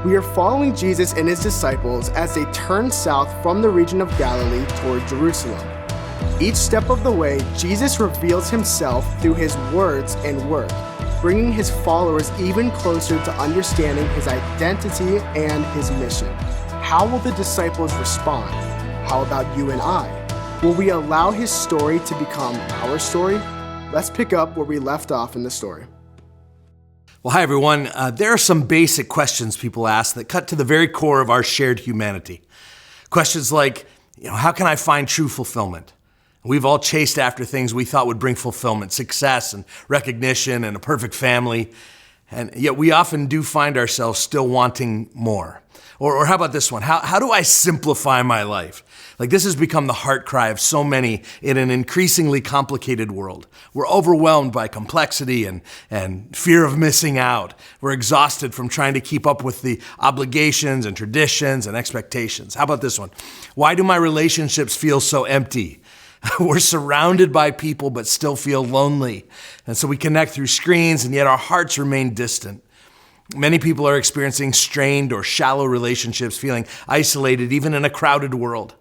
We are following Jesus and his disciples as they turn south from the region of Galilee toward Jerusalem. Each step of the way, Jesus reveals himself through his words and work, bringing his followers even closer to understanding his identity and his mission. How will the disciples respond? How about you and I? Will we allow his story to become our story? Let's pick up where we left off in the story. Well, hi, everyone. There are some basic questions people ask that cut to the very core of our shared humanity. Questions like, how can I find true fulfillment? We've all chased after things we thought would bring fulfillment, success and recognition and a perfect family. And yet we often do find ourselves still wanting more. Or how about this one? How do I simplify my life? Like, this has become the heart cry of so many in an increasingly complicated world. We're overwhelmed by complexity and fear of missing out. We're exhausted from trying to keep up with the obligations and traditions and expectations. How about this one? Why do my relationships feel so empty? We're surrounded by people but still feel lonely. And so we connect through screens and yet our hearts remain distant. Many people are experiencing strained or shallow relationships, feeling isolated even in a crowded world.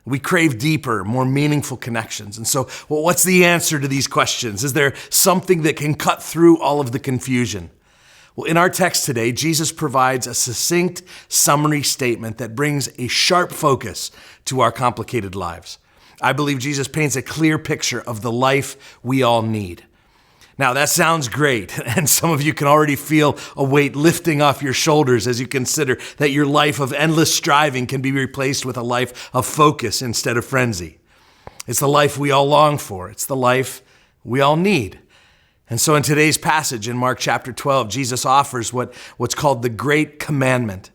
We crave deeper, more meaningful connections. And so, what's the answer to these questions? Is there something that can cut through all of the confusion? Well, in our text today, Jesus provides a succinct summary statement that brings a sharp focus to our complicated lives. I believe Jesus paints a clear picture of the life we all need. Now, that sounds great, and some of you can already feel a weight lifting off your shoulders as you consider that your life of endless striving can be replaced with a life of focus instead of frenzy. It's the life we all long for. It's the life we all need. And so in today's passage in Mark chapter 12, Jesus offers what's called the Great Commandment.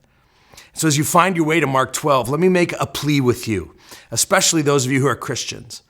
So as you find your way to Mark 12, let me make a plea with you, especially those of you who are Christians.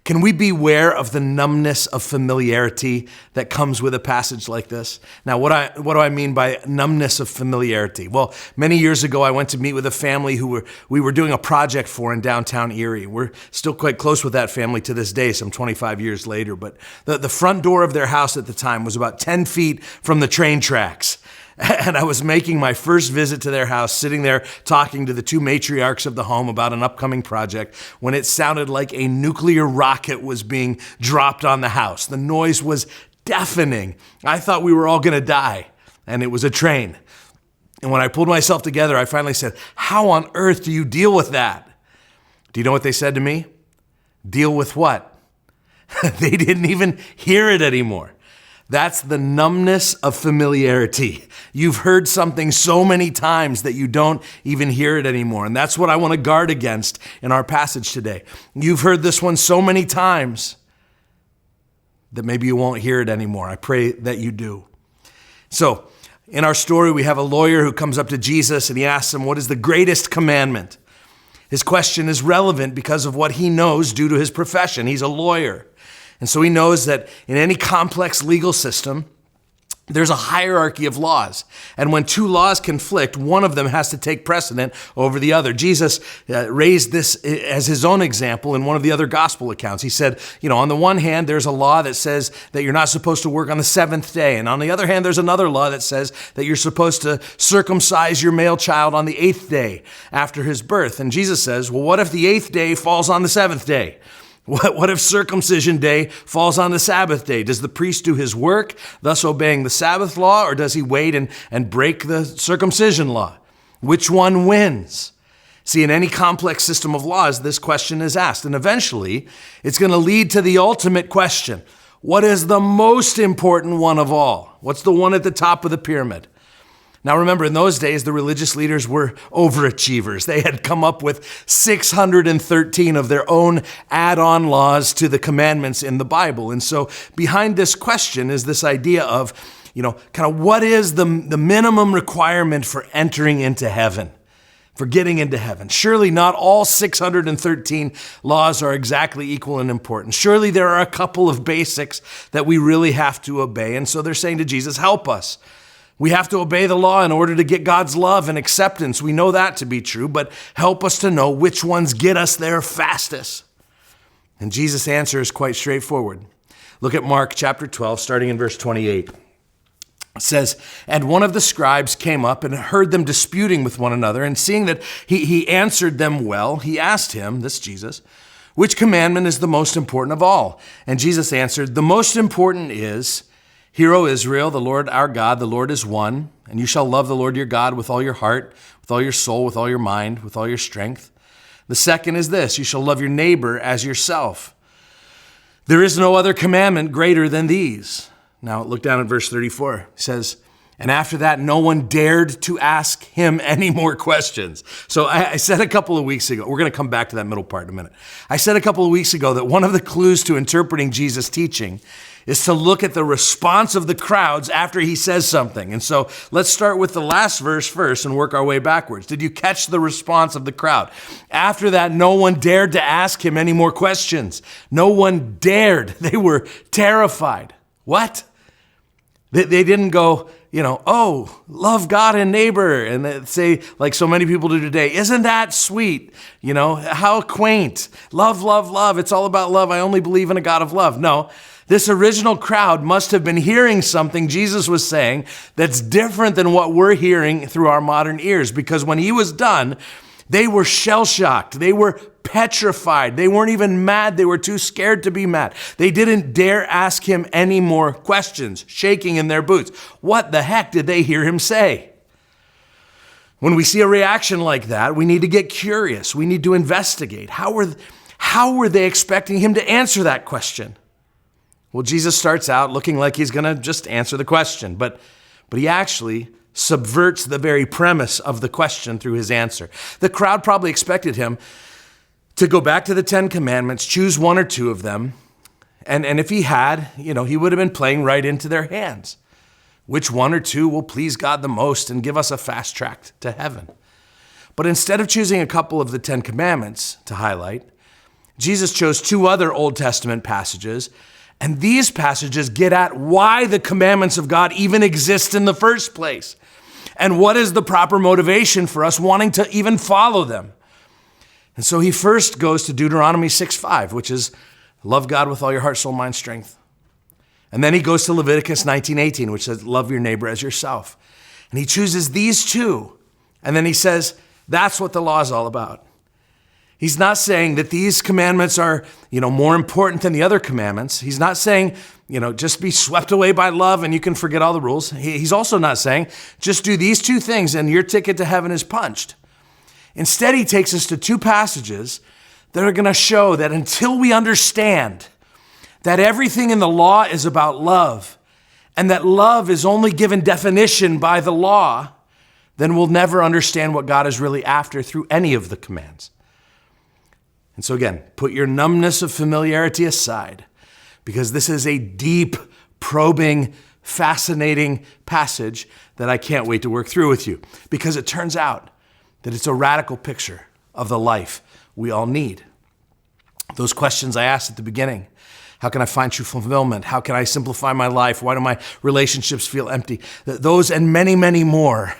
Can we beware of the numbness of familiarity that comes with a passage like this? Now, what do I mean by numbness of familiarity? Well, many years ago, I went to meet with a family we were doing a project for in downtown Erie. We're still quite close with that family to this day, some 25 years later. But the front door of their house at the time was about 10 feet from the train tracks. And I was making my first visit to their house, sitting there talking to the two matriarchs of the home about an upcoming project, when it sounded like a nuclear rocket was being dropped on the house. The noise was deafening. I thought we were all going to die, and it was a train. And when I pulled myself together, I finally said, "How on earth do you deal with that?" Do you know what they said to me? Deal with what? They didn't even hear it anymore. That's the numbness of familiarity. You've heard something so many times that you don't even hear it anymore. And that's what I want to guard against in our passage today. You've heard this one so many times that maybe you won't hear it anymore. I pray that you do. So in our story, we have a lawyer who comes up to Jesus and he asks him, what is the greatest commandment? His question is relevant because of what he knows due to his profession. He's a lawyer. And so he knows that in any complex legal system, there's a hierarchy of laws. And when two laws conflict, one of them has to take precedent over the other. Jesus raised this as his own example in one of the other gospel accounts. He said, on the one hand, there's a law that says that you're not supposed to work on the seventh day. And on the other hand, there's another law that says that you're supposed to circumcise your male child on the eighth day after his birth. And Jesus says, well, what if the eighth day falls on the seventh day? What if circumcision day falls on the Sabbath day? Does the priest do his work, thus obeying the Sabbath law, or does he wait and break the circumcision law? Which one wins? See, in any complex system of laws, this question is asked, and eventually it's going to lead to the ultimate question. What is the most important one of all? What's the one at the top of the pyramid? Now remember, in those days, the religious leaders were overachievers. They had come up with 613 of their own add-on laws to the commandments in the Bible. And so behind this question is this idea of, kind of what is the minimum requirement for entering into heaven, for getting into heaven? Surely not all 613 laws are exactly equal in importance. Surely there are a couple of basics that we really have to obey. And so they're saying to Jesus, help us. We have to obey the law in order to get God's love and acceptance. We know that to be true, but help us to know which ones get us there fastest. And Jesus' answer is quite straightforward. Look at Mark chapter 12, starting in verse 28. It says, and one of the scribes came up and heard them disputing with one another, and seeing that he answered them well, he asked him, this Jesus, which commandment is the most important of all? And Jesus answered, the most important is, Hear, O Israel, the Lord our God, the Lord is one, and you shall love the Lord your God with all your heart, with all your soul, with all your mind, with all your strength. The second is this, you shall love your neighbor as yourself. There is no other commandment greater than these. Now look down at verse 34. It says, and after that, no one dared to ask him any more questions. So I said a couple of weeks ago, we're going to come back to that middle part in a minute. I said a couple of weeks ago that one of the clues to interpreting Jesus' teaching is to look at the response of the crowds after he says something. And so let's start with the last verse first and work our way backwards. Did you catch the response of the crowd? After that, no one dared to ask him any more questions. No one dared. They were terrified. What? They didn't go, oh, love God and neighbor. And they say, like so many people do today, isn't that sweet? How quaint. Love, love, love. It's all about love. I only believe in a God of love. No. This original crowd must have been hearing something Jesus was saying that's different than what we're hearing through our modern ears, because when he was done, they were shell-shocked. They were petrified. They weren't even mad. They were too scared to be mad. They didn't dare ask him any more questions, shaking in their boots. What the heck did they hear him say? When we see a reaction like that, we need to get curious. We need to investigate. How were they expecting him to answer that question? Well, Jesus starts out looking like he's going to just answer the question, but he actually subverts the very premise of the question through his answer. The crowd probably expected him to go back to the 10 commandments, choose one or two of them, and if he had, he would have been playing right into their hands. Which one or two will please God the most and give us a fast track to heaven? But instead of choosing a couple of the 10 commandments to highlight, Jesus chose two other Old Testament passages. And these passages get at why the commandments of God even exist in the first place. And what is the proper motivation for us wanting to even follow them? And so he first goes to Deuteronomy 6:5, which is love God with all your heart, soul, mind, strength. And then he goes to Leviticus 19:18, which says love your neighbor as yourself. And he chooses these two. And then he says, that's what the law is all about. He's not saying that these commandments are, more important than the other commandments. He's not saying, just be swept away by love and you can forget all the rules. He's also not saying, just do these two things and your ticket to heaven is punched. Instead, he takes us to two passages that are going to show that until we understand that everything in the law is about love and that love is only given definition by the law, then we'll never understand what God is really after through any of the commands. And so again, put your numbness of familiarity aside, because this is a deep, probing, fascinating passage that I can't wait to work through with you, because it turns out that it's a radical picture of the life we all need. Those questions I asked at the beginning, how can I find true fulfillment? How can I simplify my life? Why do my relationships feel empty? Those and many, many more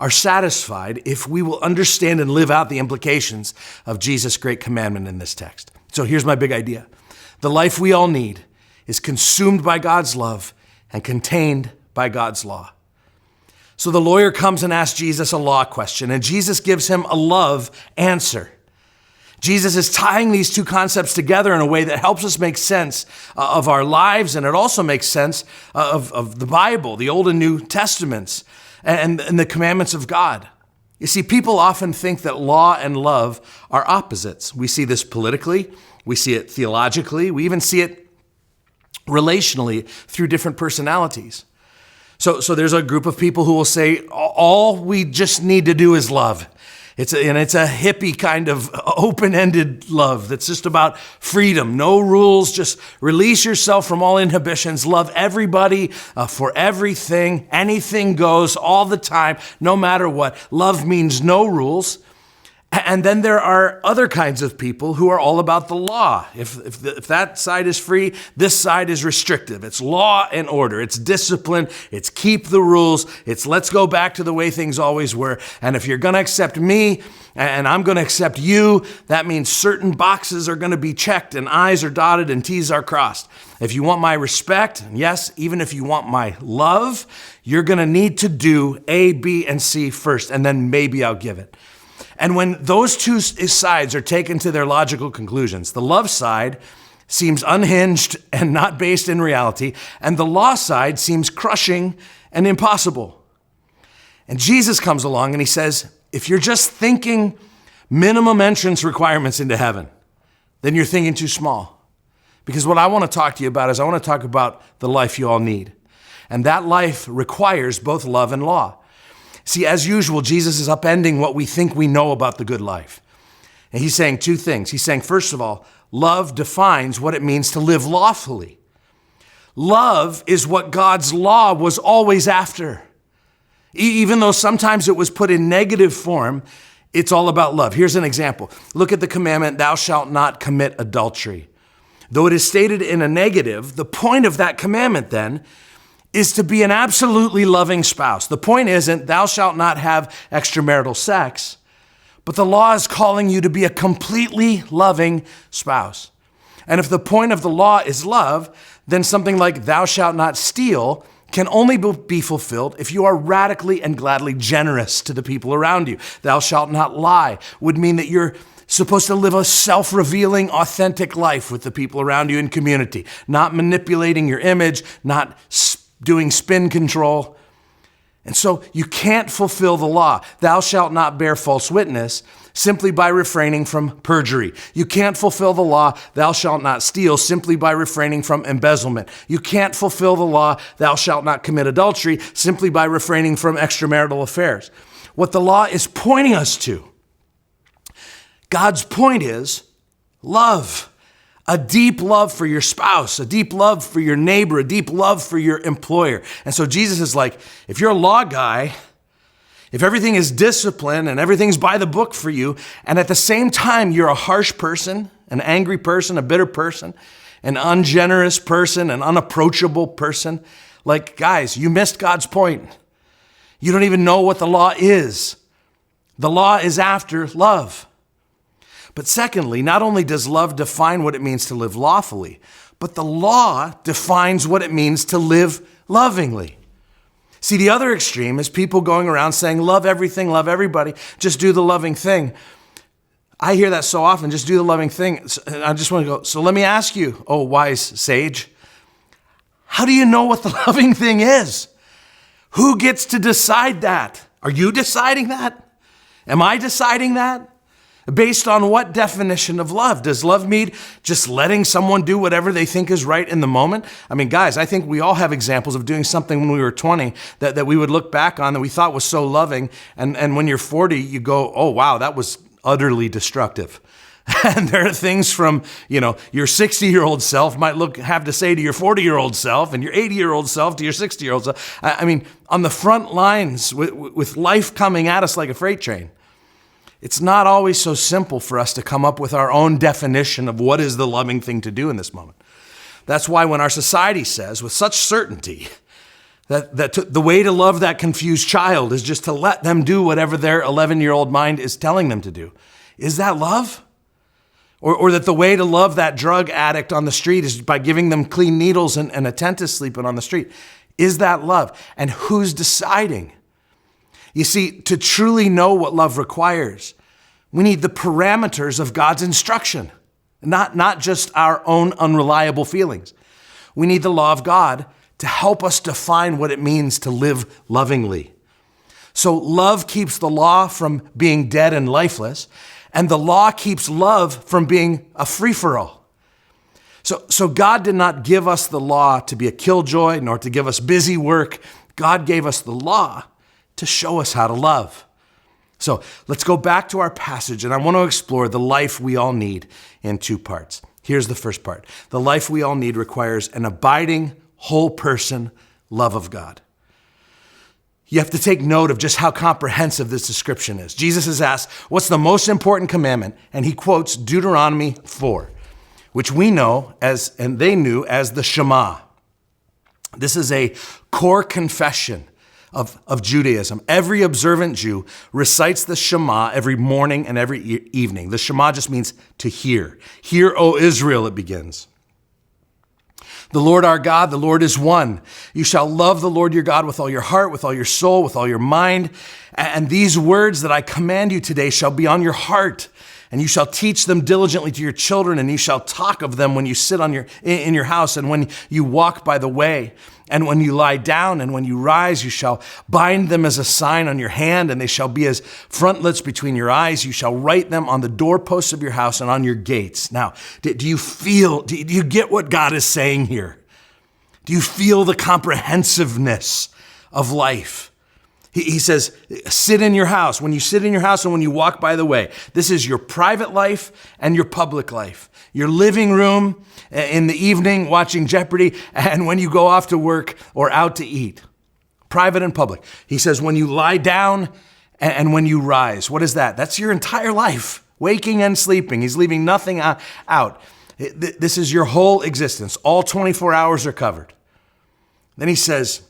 are satisfied if we will understand and live out the implications of Jesus' great commandment in this text. So here's my big idea. The life we all need is consumed by God's love and contained by God's law. So the lawyer comes and asks Jesus a law question, and Jesus gives him a love answer. Jesus is tying these two concepts together in a way that helps us make sense of our lives, and it also makes sense of the Bible, the Old and New Testaments, and the commandments of God. You see, people often think that law and love are opposites. We see this politically, we see it theologically, we even see it relationally through different personalities. So there's a group of people who will say, all we just need to do is love. It's a hippie kind of open-ended love that's just about freedom, no rules, just release yourself from all inhibitions, love everybody for everything, anything goes all the time, no matter what. Love means no rules. And then there are other kinds of people who are all about the law. If that side is free, this side is restrictive. It's law and order. It's discipline. It's keep the rules. It's let's go back to the way things always were. And if you're going to accept me and I'm going to accept you, that means certain boxes are going to be checked and I's are dotted and T's are crossed. If you want my respect, yes, even if you want my love, you're going to need to do A, B, and C first, and then maybe I'll give it. And when those two sides are taken to their logical conclusions, the love side seems unhinged and not based in reality, and the law side seems crushing and impossible. And Jesus comes along and he says, if you're just thinking minimum entrance requirements into heaven, then you're thinking too small. Because what I want to talk to you about is I want to talk about the life you all need. And that life requires both love and law. See, as usual, Jesus is upending what we think we know about the good life. And he's saying two things. He's saying, first of all, love defines what it means to live lawfully. Love is what God's law was always after. Even though sometimes it was put in negative form, it's all about love. Here's an example. Look at the commandment, thou shalt not commit adultery. Though it is stated in a negative, the point of that commandment then is to be an absolutely loving spouse. The point isn't thou shalt not have extramarital sex, but the law is calling you to be a completely loving spouse. And if the point of the law is love, then something like thou shalt not steal can only be fulfilled if you are radically and gladly generous to the people around you. Thou shalt not lie would mean that you're supposed to live a self-revealing, authentic life with the people around you in community, not manipulating your image, not doing spin control. And so you can't fulfill the law. Thou shalt not bear false witness simply by refraining from perjury. You can't fulfill the law, thou shalt not steal, simply by refraining from embezzlement. You can't fulfill the law, thou shalt not commit adultery, simply by refraining from extramarital affairs. What the law is pointing us to, God's point is love. A deep love for your spouse, a deep love for your neighbor, a deep love for your employer. And so Jesus is like, if you're a law guy, if everything is discipline and everything's by the book for you, and at the same time you're a harsh person, an angry person, a bitter person, an ungenerous person, an unapproachable person, like guys, you missed God's point. You don't even know what the law is. The law is after love. But secondly, not only does love define what it means to live lawfully, but the law defines what it means to live lovingly. See, the other extreme is people going around saying, love everything, love everybody, just do the loving thing. I hear that so often, just do the loving thing. I just want to go, so let me ask you, oh wise sage, how do you know what the loving thing is? Who gets to decide that? Are you deciding that? Am I deciding that? Based on what definition of love? Does love mean just letting someone do whatever they think is right in the moment? I mean, guys, I think we all have examples of doing something when we were 20 that we would look back on that we thought was so loving. And when you're 40, you go, oh, wow, that was utterly destructive. And there are things from, your 60-year-old self might have to say to your 40-year-old self and your 80-year-old self to your 60-year-old self. I mean, on the front lines with life coming at us like a freight train. It's not always so simple for us to come up with our own definition of what is the loving thing to do in this moment. That's why when our society says with such certainty that the way to love that confused child is just to let them do whatever their 11-year-old mind is telling them to do, is that love? Or that the way to love that drug addict on the street is by giving them clean needles and a tent to sleep in on the street. Is that love? And who's deciding? You see, to truly know what love requires, we need the parameters of God's instruction, not just our own unreliable feelings. We need the law of God to help us define what it means to live lovingly. So love keeps the law from being dead and lifeless, and the law keeps love from being a free-for-all. So God did not give us the law to be a killjoy, nor to give us busy work. God gave us the law to show us how to love. So let's go back to our passage, and I want to explore the life we all need in two parts. Here's the first part. The life we all need requires an abiding, whole person love of God. you have to take note of just how comprehensive this description is. Jesus is asked, what's the most important commandment? And he quotes Deuteronomy 4, which we know as, and they knew as the Shema. This is a core confession of Judaism. Every observant Jew recites the Shema every morning and every evening. The Shema just means to hear. Hear, O Israel, it begins. The Lord our God, the Lord is one. You shall love the Lord your God with all your heart, with all your soul, with all your mind. And these words that I command you today shall be on your heart. And you shall teach them diligently to your children, and you shall talk of them when you sit in your house, and when you walk by the way, and when you lie down, and when you rise, you shall bind them as a sign on your hand, and they shall be as frontlets between your eyes. You shall write them on the doorposts of your house and on your gates. Now, do you get what God is saying here? Do you feel the comprehensiveness of life? He says, sit in your house. When you sit in your house and when you walk by the way, this is your private life and your public life. Your living room in the evening watching Jeopardy, and when you go off to work or out to eat. Private and public. He says, when you lie down and when you rise. What is that? That's your entire life, waking and sleeping. He's leaving nothing out. This is your whole existence. All 24 hours are covered. Then he says,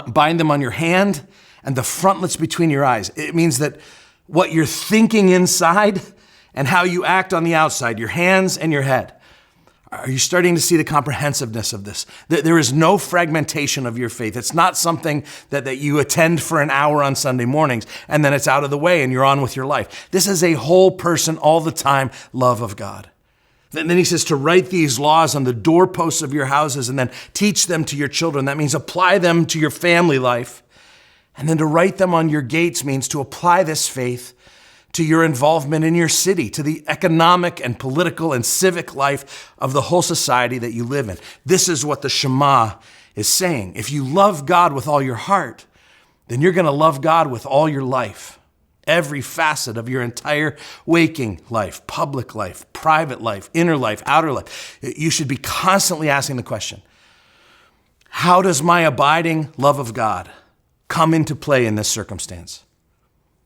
bind them on your hand and the frontlets between your eyes. It means that what you're thinking inside and how you act on the outside, your hands and your head. Are you starting to see the comprehensiveness of this? There is no fragmentation of your faith. It's not something that you attend for an hour on Sunday mornings and then it's out of the way and you're on with your life. This is a whole person all the time love of God. Then he says to write these laws on the doorposts of your houses and then teach them to your children. That means apply them to your family life. And then to write them on your gates means to apply this faith to your involvement in your city, to the economic and political and civic life of the whole society that you live in. This is what the Shema is saying. If you love God with all your heart, then you're going to love God with all your life. Every facet of your entire waking life, public life, private life, inner life, outer life. You should be constantly asking the question, how does my abiding love of God come into play in this circumstance?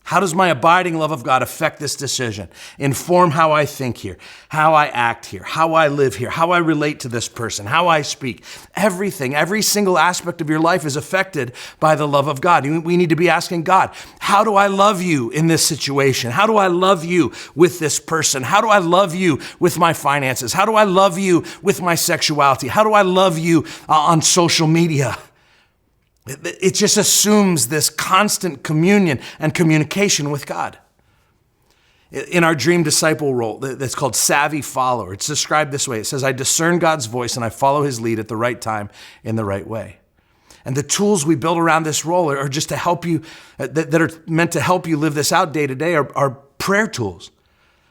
How does my abiding love of God affect this decision, inform how I think here, how I act here, how I live here, how I relate to this person, how I speak? Everything, every single aspect of your life is affected by the love of God. We need to be asking God, how do I love you in this situation? How do I love you with this person? How do I love you with my finances? How do I love you with my sexuality? How do I love you on social media? It just assumes this constant communion and communication with God. In our dream disciple role, that's called savvy follower, it's described this way. It says, I discern God's voice and I follow his lead at the right time in the right way. And the tools we build around this role are just to help you, that are meant to help you live this out day to day, are prayer tools.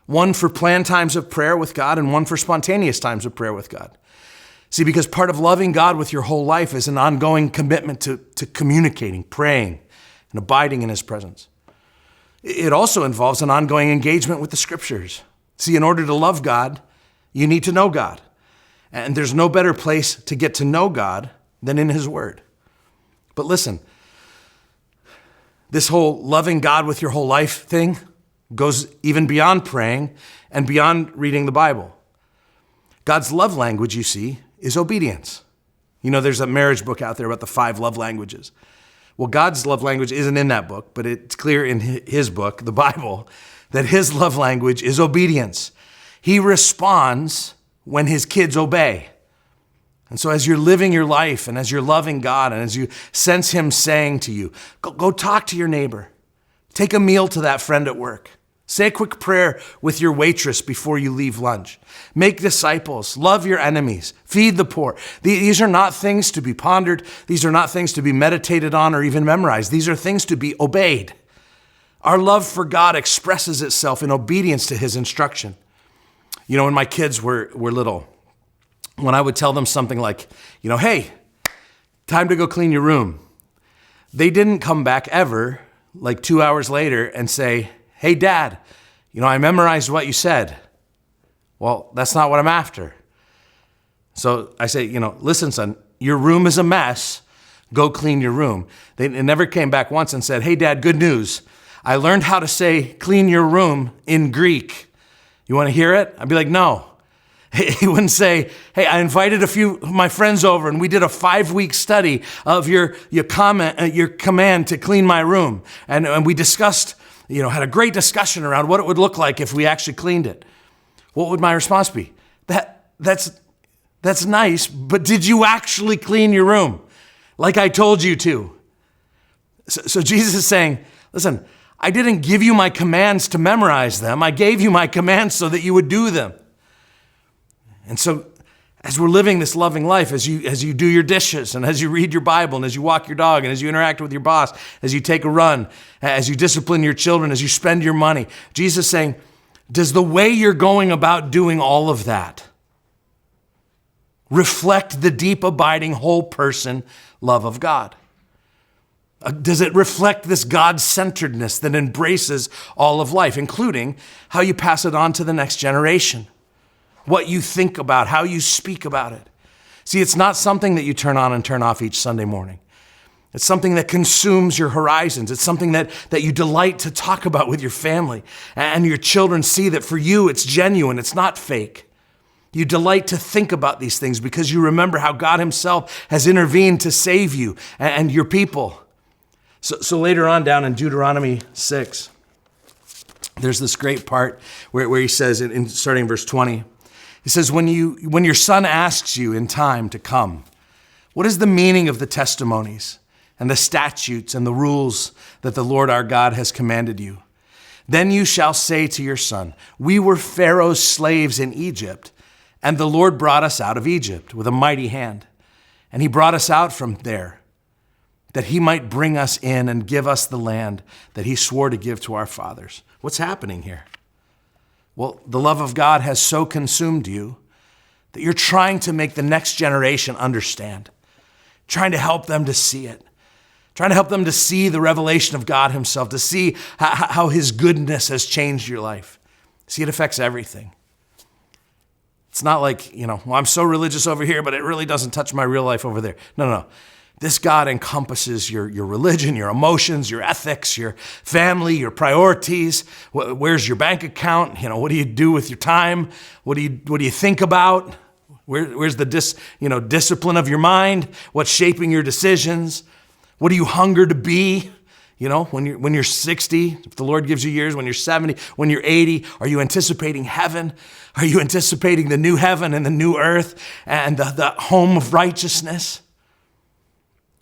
One for planned times of prayer with God and one for spontaneous times of prayer with God. See, because part of loving God with your whole life is an ongoing commitment to communicating, praying, and abiding in his presence. It also involves an ongoing engagement with the scriptures. See, in order to love God, you need to know God. And there's no better place to get to know God than in his word. But listen, this whole loving God with your whole life thing goes even beyond praying and beyond reading the Bible. God's love language, you see, is obedience. You know, there's a marriage book out there about the 5 love languages. Well, God's love language isn't in that book, but it's clear in his book, the Bible, that his love language is obedience. He responds when his kids obey. And so as you're living your life and as you're loving God and as you sense him saying to you, go talk to your neighbor. Take a meal to that friend at work. Say a quick prayer with your waitress before you leave lunch. Make disciples. Love your enemies. Feed the poor. These are not things to be pondered. These are not things to be meditated on or even memorized. These are things to be obeyed. Our love for God expresses itself in obedience to his instruction. You know, when my kids were little, when I would tell them something like, hey, time to go clean your room, they didn't come back ever, like 2 hours later, and say, hey, Dad, I memorized what you said. Well, that's not what I'm after. So I say, listen, son, your room is a mess. Go clean your room. They never came back once and said, hey, Dad, good news. I learned how to say clean your room in Greek. You want to hear it? I'd be like, no. He wouldn't say, hey, I invited a few of my friends over and we did a 5-week study of your command to clean my room. And we discussed, had a great discussion around what it would look like if we actually cleaned it. What would my response be? That's nice, but did you actually clean your room like I told you to? So Jesus is saying, listen, I didn't give you my commands to memorize them. I gave you my commands so that you would do them. And so as we're living this loving life, as you do your dishes and as you read your Bible and as you walk your dog and as you interact with your boss, as you take a run, as you discipline your children, as you spend your money, Jesus is saying, does the way you're going about doing all of that reflect the deep, abiding, whole person love of God? Does it reflect this God-centeredness that embraces all of life, including how you pass it on to the next generation? What you think about, how you speak about it. See, it's not something that you turn on and turn off each Sunday morning. It's something that consumes your horizons. It's something that you delight to talk about with your family. And your children see that for you, it's genuine. It's not fake. You delight to think about these things because you remember how God himself has intervened to save you and your people. So later on down in Deuteronomy 6, there's this great part where he says, starting in verse 20, he says, when your son asks you in time to come, what is the meaning of the testimonies and the statutes and the rules that the Lord our God has commanded you? Then you shall say to your son, we were Pharaoh's slaves in Egypt, and the Lord brought us out of Egypt with a mighty hand. And he brought us out from there, that he might bring us in and give us the land that he swore to give to our fathers. What's happening here? Well, the love of God has so consumed you that you're trying to make the next generation understand, trying to help them to see it, trying to help them to see the revelation of God himself, to see how his goodness has changed your life. See, it affects everything. It's not like, I'm so religious over here, but it really doesn't touch my real life over there. No. This God encompasses your religion, your emotions, your ethics, your family, your priorities. Where's your bank account? What do you do with your time? What do you think about? Where's the discipline of your mind? What's shaping your decisions? What do you hunger to be? When you're 60, if the Lord gives you years, when you're 70, when you're 80, are you anticipating heaven? Are you anticipating the new heaven and the new earth and the home of righteousness?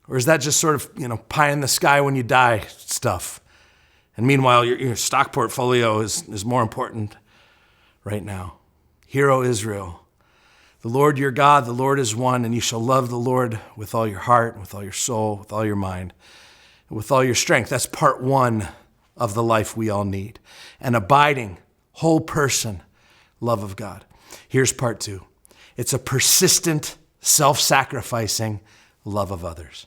Or is that just sort of, pie in the sky when you die stuff? And meanwhile, your stock portfolio is more important right now. Hear, O Israel, the Lord your God, the Lord is one, and you shall love the Lord with all your heart, with all your soul, with all your mind, and with all your strength. That's part one of the life we all need. An abiding, whole person love of God. Here's part two. It's a persistent, self-sacrificing love of others.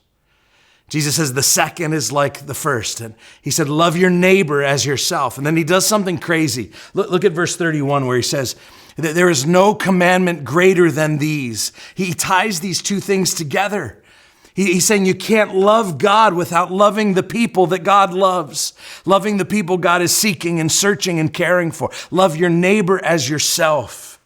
Jesus says the second is like the first. And he said, love your neighbor as yourself. And then he does something crazy. Look at verse 31 where he says, that there is no commandment greater than these. He ties these two things together. He's saying you can't love God without loving the people that God loves. Loving the people God is seeking and searching and caring for. Love your neighbor as yourself.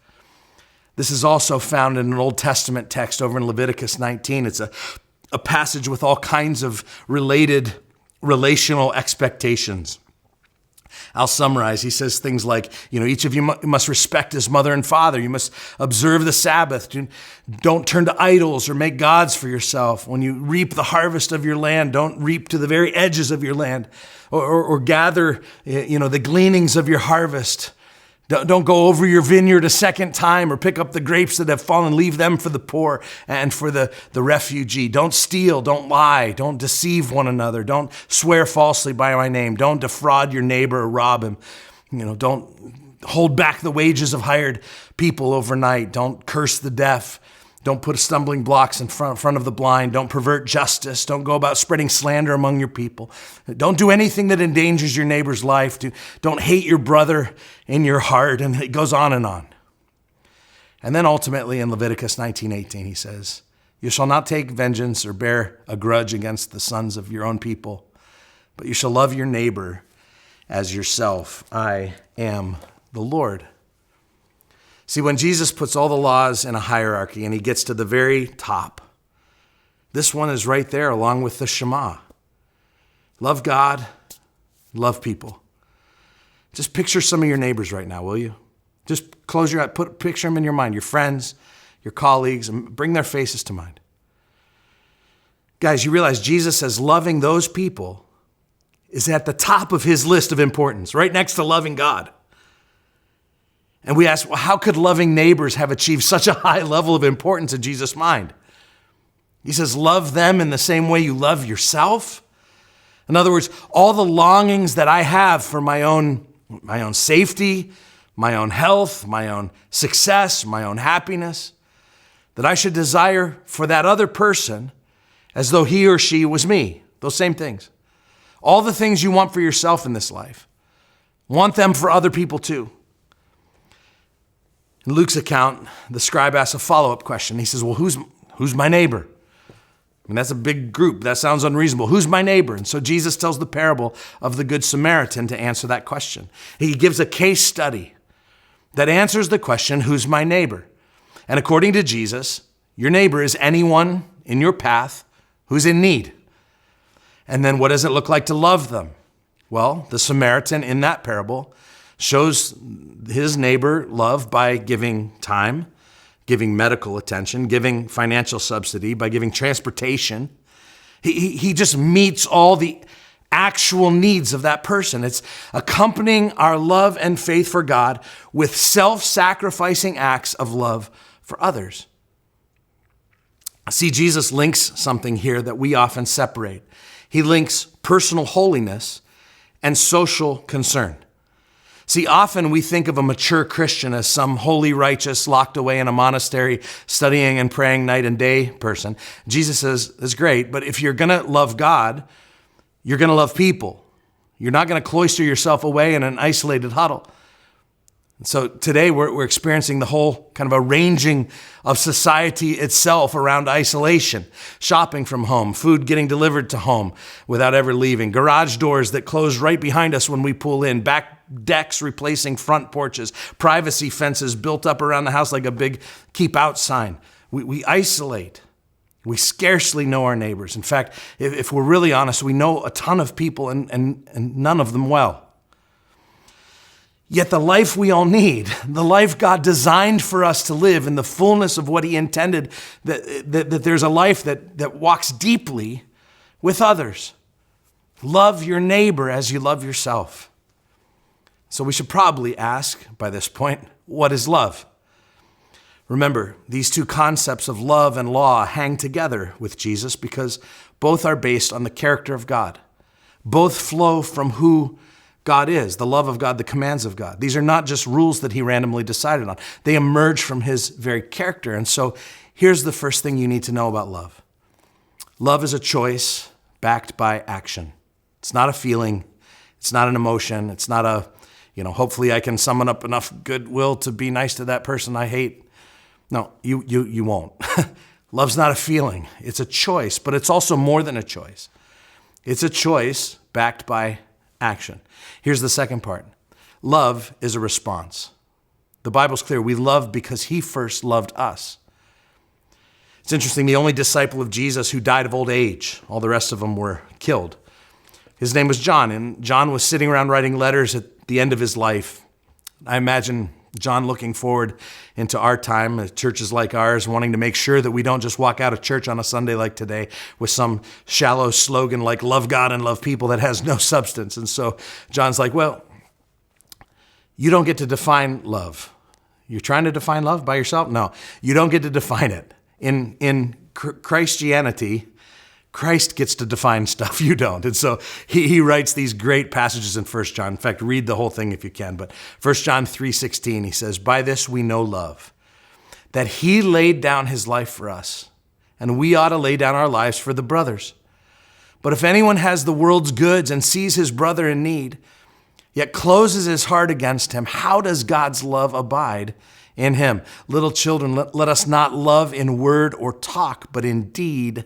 This is also found in an Old Testament text over in Leviticus 19. It's a passage with all kinds of related relational expectations. I'll summarize. He says things like, each of you must respect his mother and father. You must observe the Sabbath. Don't turn to idols or make gods for yourself. When you reap the harvest of your land, don't reap to the very edges of your land or gather, the gleanings of your harvest. Don't go over your vineyard a second time or pick up the grapes that have fallen. Leave them for the poor and for the refugee. Don't steal. Don't lie. Don't deceive one another. Don't swear falsely by my name. Don't defraud your neighbor or rob him. Don't hold back the wages of hired people overnight. Don't curse the deaf. Don't put stumbling blocks in front of the blind. Don't pervert justice. Don't go about spreading slander among your people. Don't do anything that endangers your neighbor's life. Don't hate your brother in your heart. And it goes on and on. And then ultimately in Leviticus 19:18, he says, You shall not take vengeance or bear a grudge against the sons of your own people, but you shall love your neighbor as yourself. I am the Lord. See, when Jesus puts all the laws in a hierarchy and he gets to the very top, this one is right there along with the Shema. Love God, love people. Just picture some of your neighbors right now, will you? Just close your eyes, picture them in your mind, your friends, your colleagues, and bring their faces to mind. Guys, you realize Jesus says loving those people is at the top of his list of importance, right next to loving God. And we ask, well, how could loving neighbors have achieved such a high level of importance in Jesus' mind? He says, love them in the same way you love yourself. In other words, all the longings that I have for my own safety, my own health, my own success, my own happiness, that I should desire for that other person as though he or she was me. Those same things. All the things you want for yourself in this life, want them for other people too. In Luke's account, the scribe asks a follow-up question. He says, well, who's my neighbor? I mean, that's a big group. That sounds unreasonable. Who's my neighbor? And so Jesus tells the parable of the Good Samaritan to answer that question. He gives a case study that answers the question, who's my neighbor? And according to Jesus, your neighbor is anyone in your path who's in need. And then what does it look like to love them? Well, the Samaritan in that parable shows his neighbor love by giving time, giving medical attention, giving financial subsidy, by giving transportation. He just meets all the actual needs of that person. It's accompanying our love and faith for God with self-sacrificing acts of love for others. See, Jesus links something here that we often separate. He links personal holiness and social concern. See, often we think of a mature Christian as some holy, righteous, locked away in a monastery, studying and praying night and day person. Jesus says, that's great, but if you're going to love God, you're going to love people. You're not going to cloister yourself away in an isolated huddle. And so today we're experiencing the whole kind of arranging of society itself around isolation, shopping from home, food getting delivered to home without ever leaving, garage doors that close right behind us when we pull in, back decks replacing front porches, privacy fences built up around the house like a big keep out sign. We isolate. We scarcely know our neighbors. In fact, if we're really honest, we know a ton of people and none of them well. Yet the life we all need, the life God designed for us to live in the fullness of what he intended, that there's a life that walks deeply with others. Love your neighbor as you love yourself. So we should probably ask by this point, what is love? Remember, these two concepts of love and law hang together with Jesus because both are based on the character of God. Both flow from who God is, the love of God, the commands of God. These are not just rules that he randomly decided on. They emerge from his very character. And so here's the first thing you need to know about love. Love is a choice backed by action. It's not a feeling. It's not an emotion. It's not hopefully I can summon up enough goodwill to be nice to that person I hate. No, you won't. Love's not a feeling. It's a choice, but it's also more than a choice. It's a choice backed by action. Here's the second part. Love is a response. The Bible's clear. We love because he first loved us. It's interesting. The only disciple of Jesus who died of old age, all the rest of them were killed. His name was John, and John was sitting around writing letters at the end of his life. I imagine John looking forward into our time, churches like ours, wanting to make sure that we don't just walk out of church on a Sunday like today with some shallow slogan like love God and love people that has no substance. And so John's like, well, you don't get to define love. You're trying to define love by yourself? No, you don't get to define it. In Christianity, Christ gets to define stuff, you don't. And so he writes these great passages in 1 John. In fact, read the whole thing if you can. But 1 John 3:16, he says, by this we know love, that he laid down his life for us, and we ought to lay down our lives for the brothers. But if anyone has the world's goods and sees his brother in need, yet closes his heart against him, how does God's love abide in him. Little children, let us not love in word or talk, but in deed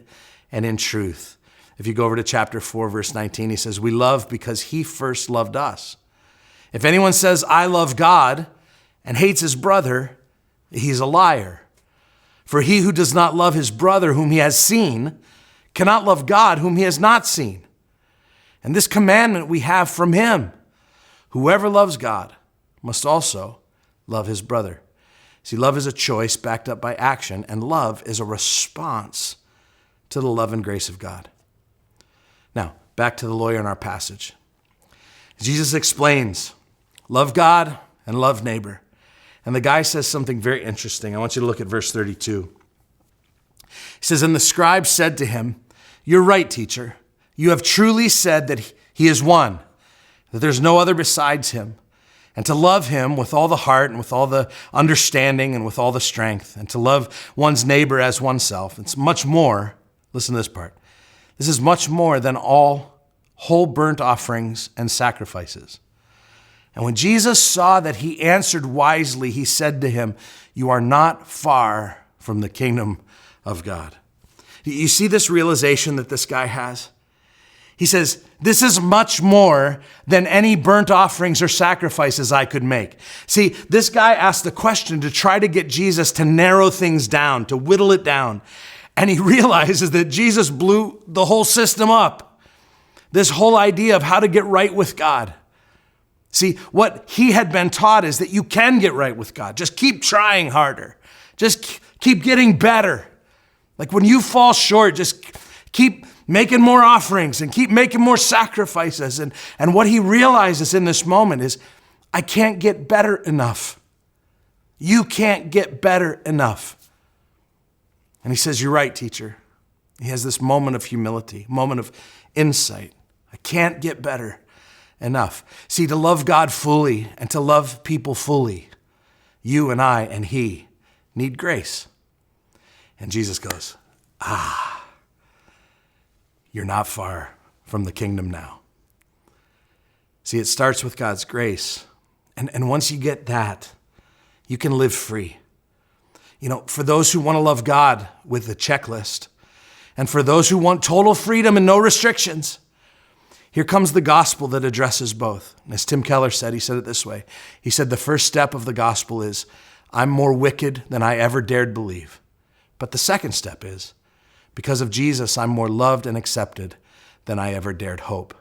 and in truth. If you go over to chapter 4, verse 19, he says, we love because he first loved us. If anyone says, I love God, and hates his brother, he's a liar. For he who does not love his brother whom he has seen cannot love God whom he has not seen. And this commandment we have from him: whoever loves God must also love his brother. See, love is a choice backed up by action, and love is a response to the love and grace of God. Now, back to the lawyer in our passage. Jesus explains, love God and love neighbor. And the guy says something very interesting. I want you to look at verse 32. He says, and the scribe said to him, you're right, teacher. You have truly said that he is one, that there's no other besides him, and to love him with all the heart and with all the understanding and with all the strength, and to love one's neighbor as oneself. It's much more, listen to this part, this is much more than all whole burnt offerings and sacrifices. And when Jesus saw that he answered wisely, he said to him, you are not far from the kingdom of God. You see this realization that this guy has? He says, this is much more than any burnt offerings or sacrifices I could make. See, this guy asked the question to try to get Jesus to narrow things down, to whittle it down. And he realizes that Jesus blew the whole system up. This whole idea of how to get right with God. See, what he had been taught is that you can get right with God. Just keep trying harder. Just keep getting better. Like when you fall short, just keep making more offerings and keep making more sacrifices. And what he realizes in this moment is, I can't get better enough. You can't get better enough. And he says, you're right, teacher. He has this moment of humility, moment of insight. I can't get better enough. See, to love God fully and to love people fully, you and I and he need grace. And Jesus goes, you're not far from the kingdom now. See, it starts with God's grace. And once you get that, you can live free. You know, for those who want to love God with a checklist, and for those who want total freedom and no restrictions, here comes the gospel that addresses both. And as Tim Keller said, he said it this way. He said, the first step of the gospel is, I'm more wicked than I ever dared believe. But the second step is, because of Jesus, I'm more loved and accepted than I ever dared hope.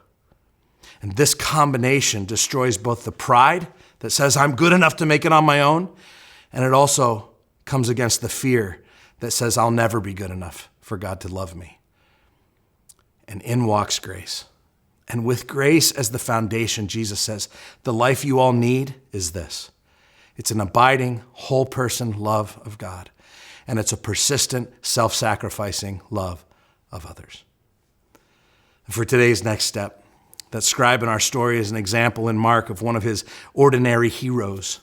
And this combination destroys both the pride that says I'm good enough to make it on my own, and it also comes against the fear that says I'll never be good enough for God to love me. And in walks grace. And with grace as the foundation, Jesus says, the life you all need is this. It's an abiding, whole person love of God. And it's a persistent, self-sacrificing love of others. And for today's next step, that scribe in our story is an example in Mark of one of his ordinary heroes.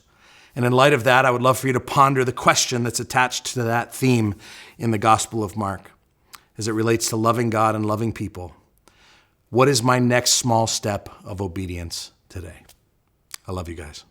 And in light of that, I would love for you to ponder the question that's attached to that theme in the Gospel of Mark as it relates to loving God and loving people. What is my next small step of obedience today? I love you guys.